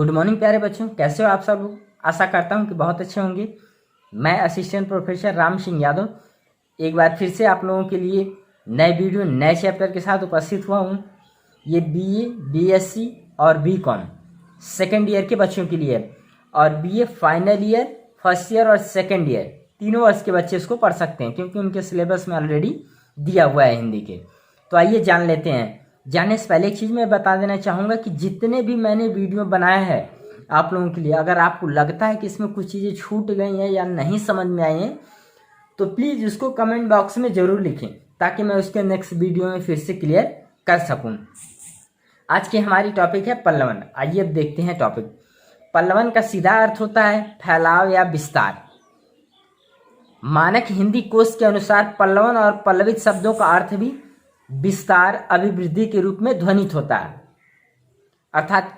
Good morning प्यारे बच्चों, कैसे हो आप सब लोग। आशा करता हूँ कि बहुत अच्छे होंगे। मैं असिस्टेंट प्रोफेसर राम सिंह यादव एक बार फिर से आप लोगों के लिए नए वीडियो नए चैप्टर के साथ उपस्थित हुआ हूँ। ये बीए, बीएससी और बीकॉम सेकेंड ईयर के बच्चों के लिए और BA final year, first year और सेकेंड ईयर तीनों वर्ष के बच्चे इसको पढ़ सकते हैं, क्योंकि उनके सिलेबस में ऑलरेडी दिया हुआ है हिंदी के। तो आइए जान लेते हैं। जानने से पहले एक चीज़ मैं बता देना चाहूँगा कि जितने भी मैंने वीडियो बनाया है आप लोगों के लिए, अगर आपको लगता है कि इसमें कुछ चीज़ें छूट गई हैं या नहीं समझ में आई हैं तो प्लीज़ उसको कमेंट बॉक्स में ज़रूर लिखें, ताकि मैं उसके नेक्स्ट वीडियो में फिर से क्लियर कर सकूँ। आज की हमारी टॉपिक है पल्लवन। आइए अब देखते हैं टॉपिक। पल्लवन का सीधा अर्थ होता है फैलाव या विस्तार। मानक हिंदी कोश के अनुसार पल्लवन और पल्लवित शब्दों का अर्थ भी विस्तार, अभिवृद्धि के रूप में ध्वनित होता है। अर्थात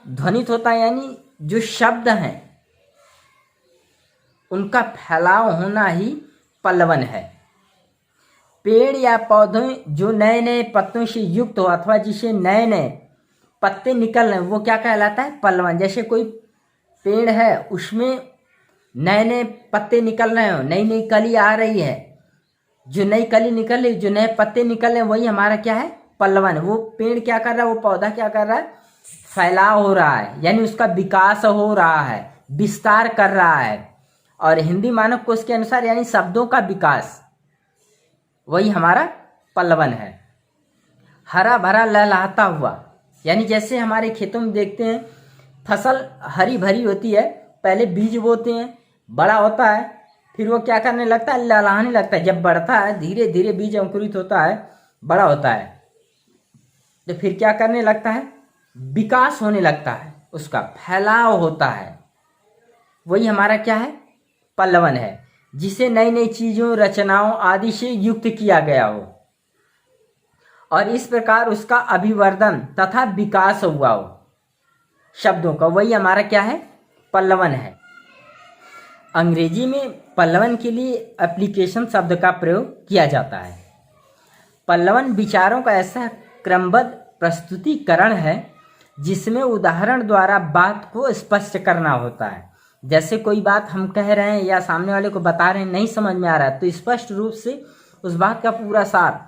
ध्वनित होता है यानी जो शब्द हैं उनका फैलाव होना ही पल्लवन है। पेड़ या पौधे जो नए नए पत्तों से युक्त हो अथवा जिसे नए नए पत्ते निकल रहे हैं वो क्या कहलाता है? पल्लवन। जैसे कोई पेड़ है उसमें नए नए पत्ते निकल रहे हो, नई नई कली आ रही है, जो नई कली निकल रही, जो नए पत्ते निकल रहे हैं वही हमारा क्या है? पल्लवन। वो पेड़ क्या कर रहा है, वो पौधा क्या कर रहा है? फैलाव हो रहा है, यानी उसका विकास हो रहा है, विस्तार कर रहा है। और हिंदी मानक कोश के अनुसार यानी शब्दों का विकास, वही हमारा पल्लवन है। हरा भरा लहलहाता हुआ, यानी जैसे हमारे खेतों में देखते हैं फसल हरी भरी होती है, पहले बीज बोते हैं, बड़ा होता है, फिर वो क्या करने लगता है? लहलहाने लगता है। जब बढ़ता है धीरे धीरे बीज अंकुरित होता है, बड़ा होता है, तो फिर क्या करने लगता है? विकास होने लगता है, उसका फैलाव होता है। वही हमारा क्या है? पल्लवन है, जिसे नई नई चीजों, रचनाओं आदि से युक्त किया गया हो और इस प्रकार उसका अभिवर्धन तथा विकास हुआ हो शब्दों का, वही हमारा क्या है? पल्लवन है। अंग्रेजी में पल्लवन के लिए एप्लीकेशन शब्द का प्रयोग किया जाता है। पल्लवन विचारों का ऐसा क्रमबद्ध प्रस्तुतिकरण है जिसमें उदाहरण द्वारा बात को स्पष्ट करना होता है। जैसे कोई बात हम कह रहे हैं या सामने वाले को बता रहे हैं, नहीं समझ में आ रहा है, तो स्पष्ट रूप से उस बात का पूरा सार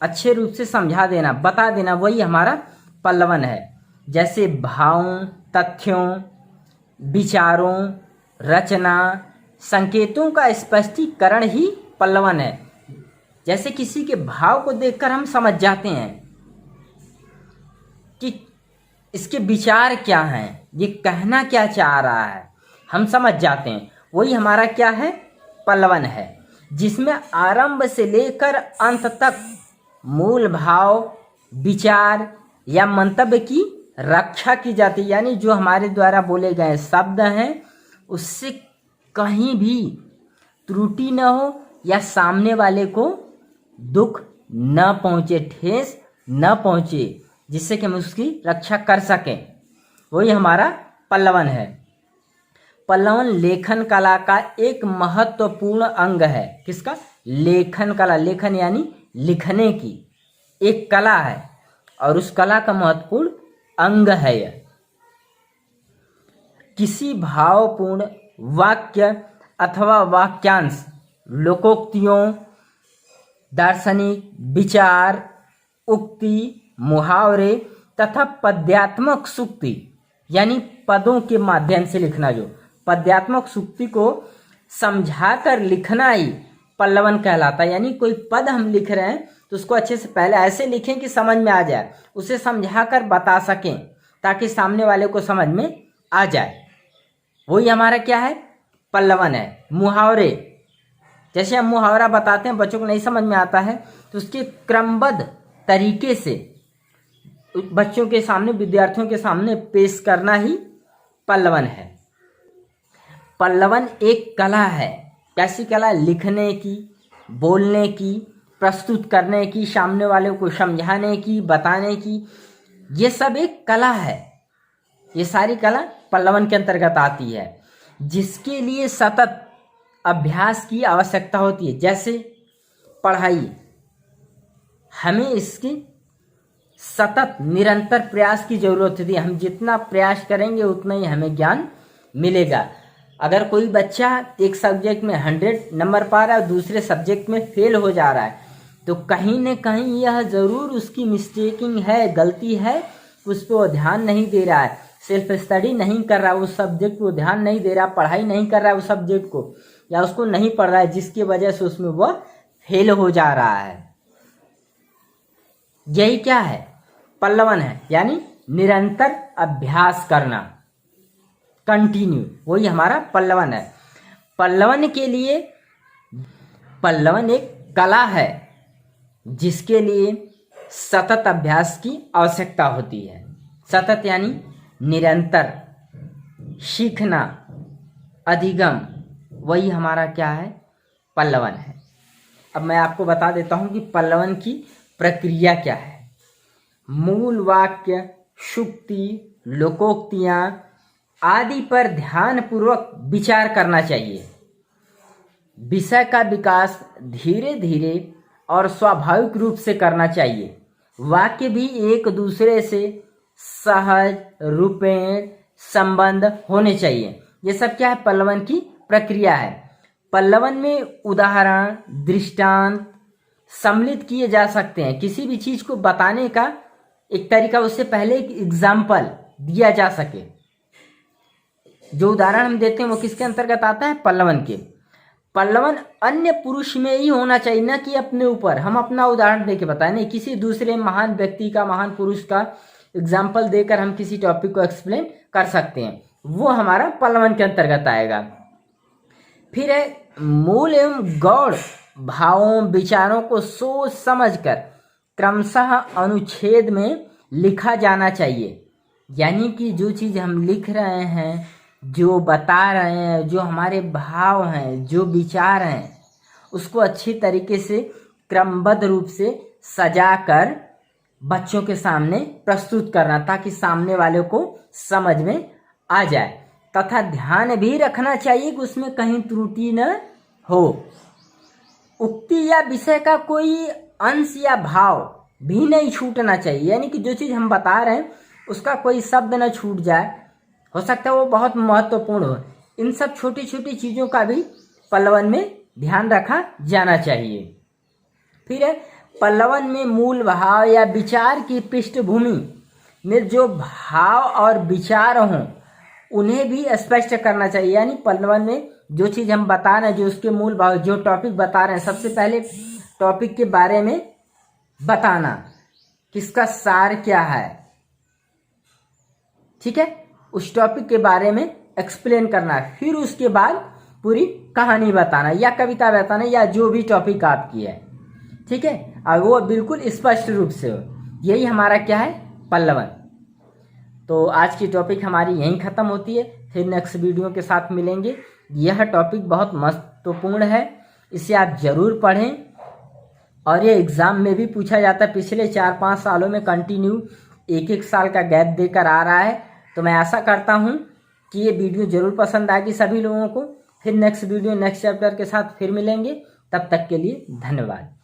अच्छे रूप से समझा देना, बता देना, वही हमारा पल्लवन है। जैसे भावों, तथ्यों, विचारों, रचना, संकेतों का स्पष्टीकरण ही पल्लवन है। जैसे किसी के भाव को देखकर हम समझ जाते हैं कि इसके विचार क्या हैं, ये कहना क्या चाह रहा है, हम समझ जाते हैं, वही हमारा क्या है? पल्लवन है। जिसमें आरंभ से लेकर अंत तक मूल भाव, विचार या मंतव्य की रक्षा की जाती है, यानी जो हमारे द्वारा बोले गए शब्द हैं उससे कहीं भी त्रुटि न हो या सामने वाले को दुख न पहुंचे, ठेस न पहुंचे, जिससे कि हम उसकी रक्षा कर सकें, वही हमारा पल्लवन है। पल्लवन लेखन कला का एक महत्वपूर्ण अंग है। किसका? लेखन कला। लेखन यानी लिखने की एक कला है और उस कला का महत्वपूर्ण अंग है यह। किसी भावपूर्ण वाक्य अथवा वाक्यांश, लोकोक्तियों, दार्शनिक विचार, उक्ति, मुहावरे तथा पद्यात्मक सूक्ति, यानी पदों के माध्यम से लिखना, जो पद्यात्मक सूक्ति को समझाकर लिखना ही पल्लवन कहलाता है। यानी कोई पद हम लिख रहे हैं तो उसको अच्छे से पहले ऐसे लिखें कि समझ में आ जाए, उसे समझाकर बता सकें ताकि सामने वाले को समझ में आ जाए, वही हमारा क्या है? पल्लवन है। मुहावरे, जैसे हम मुहावरा बताते हैं, बच्चों को नहीं समझ में आता है तो उसके क्रमबद्ध तरीके से बच्चों के सामने, विद्यार्थियों के सामने पेश करना ही पल्लवन है। पल्लवन एक कला है। कैसी कला? लिखने की, बोलने की, प्रस्तुत करने की, सामने वाले को समझाने की, बताने की, ये सब एक कला है। ये सारी कला पल्लवन के अंतर्गत आती है, जिसके लिए सतत अभ्यास की आवश्यकता होती है। जैसे पढ़ाई, हमें इसकी सतत निरंतर प्रयास की जरूरत होती है। हम जितना प्रयास करेंगे उतना ही हमें ज्ञान मिलेगा। अगर कोई बच्चा एक सब्जेक्ट में 100 नंबर पा रहा है और दूसरे सब्जेक्ट में फेल हो जा रहा है, तो कहीं न कहीं यह ज़रूर उसकी मिस्टेकिंग है, गलती है, उस पर वो ध्यान नहीं दे रहा है, सेल्फ स्टडी नहीं कर रहा है, उस सब्जेक्ट को ध्यान नहीं दे रहा, पढ़ाई नहीं कर रहा है उस सब्जेक्ट को, या उसको नहीं पढ़ रहा है, जिसकी वजह से उसमें वह फेल हो जा रहा है। यही क्या है? पल्लवन है, यानी निरंतर अभ्यास करना, कंटिन्यू, वही हमारा पल्लवन है। पल्लवन के लिए, पल्लवन एक कला है जिसके लिए सतत अभ्यास की आवश्यकता होती है। सतत यानी निरंतर सीखना, अधिगम, वही हमारा क्या है? पल्लवन है। अब मैं आपको बता देता हूं कि पल्लवन की प्रक्रिया क्या है। मूल वाक्य, सूक्ति, लोकोक्तियां आदि पर ध्यानपूर्वक विचार करना चाहिए। विषय का विकास धीरे धीरे और स्वाभाविक रूप से करना चाहिए। वाक्य भी एक दूसरे से सहज रूपेण संबंध होने चाहिए। ये सब क्या है? पल्लवन की प्रक्रिया है। पल्लवन में उदाहरण, दृष्टांत सम्मिलित किए जा सकते हैं। किसी भी चीज को बताने का एक तरीका, उससे पहले एक एग्जाम्पल दिया जा सके। जो उदाहरण हम देते हैं वो किसके अंतर्गत आता है? पल्लवन के। पल्लवन अन्य पुरुष में ही होना चाहिए, ना कि अपने ऊपर। हम अपना उदाहरण देके बताएं, नहीं, किसी दूसरे महान व्यक्ति का, महान पुरुष का एग्जाम्पल देकर हम किसी टॉपिक को एक्सप्लेन कर सकते हैं, वो हमारा पल्लवन के अंतर्गत आएगा। फिर है मूल एवं गौड़ भावों, विचारों को सोच समझकर क्रमशः अनुच्छेद में लिखा जाना चाहिए। यानी कि जो चीज़ हम लिख रहे हैं, जो बता रहे हैं, जो हमारे भाव हैं, जो विचार हैं, उसको अच्छी तरीके से क्रमबद्ध रूप से सजाकर बच्चों के सामने प्रस्तुत करना, ताकि सामने वाले को समझ में आ जाए। तथा ध्यान भी रखना चाहिए कि उसमें कहीं त्रुटि न हो। उक्ति या विषय का कोई अंश या भाव भी नहीं छूटना चाहिए। यानी कि जो चीज़ हम बता रहे हैं उसका कोई शब्द न छूट जाए, हो सकता है वो बहुत महत्वपूर्ण हो। इन सब छोटी छोटी चीज़ों का भी पल्लवन में ध्यान रखा जाना चाहिए। फिर है पल्लवन में मूल भाव या विचार की पृष्ठभूमि में जो भाव और विचार हों उन्हें भी स्पष्ट करना चाहिए। यानी पल्लवन में जो चीज़ हम बता रहे हैं, जो उसके मूल भाव, जो टॉपिक बता रहे हैं, सबसे पहले टॉपिक के बारे में बताना, किसका सार क्या है, ठीक है, उस टॉपिक के बारे में एक्सप्लेन करना है। फिर उसके बाद पूरी कहानी बताना या कविता बताना या जो भी टॉपिक आपकी है, ठीक है, और वो बिल्कुल स्पष्ट रूप से हो। यही हमारा क्या है? पल्लवन। तो आज की टॉपिक हमारी यहीं ख़त्म होती है। फिर नेक्स्ट वीडियो के साथ मिलेंगे। यह टॉपिक बहुत महत्वपूर्ण है, इसे आप ज़रूर पढ़ें। और ये एग्ज़ाम में भी पूछा जाता है। पिछले 4-5 सालों में कंटिन्यू 1-1 साल का गैप देकर आ रहा है। तो मैं आशा करता हूँ कि ये वीडियो ज़रूर पसंद आएगी सभी लोगों को। फिर नेक्स्ट वीडियो, नेक्स्ट चैप्टर के साथ फिर मिलेंगे। तब तक के लिए धन्यवाद।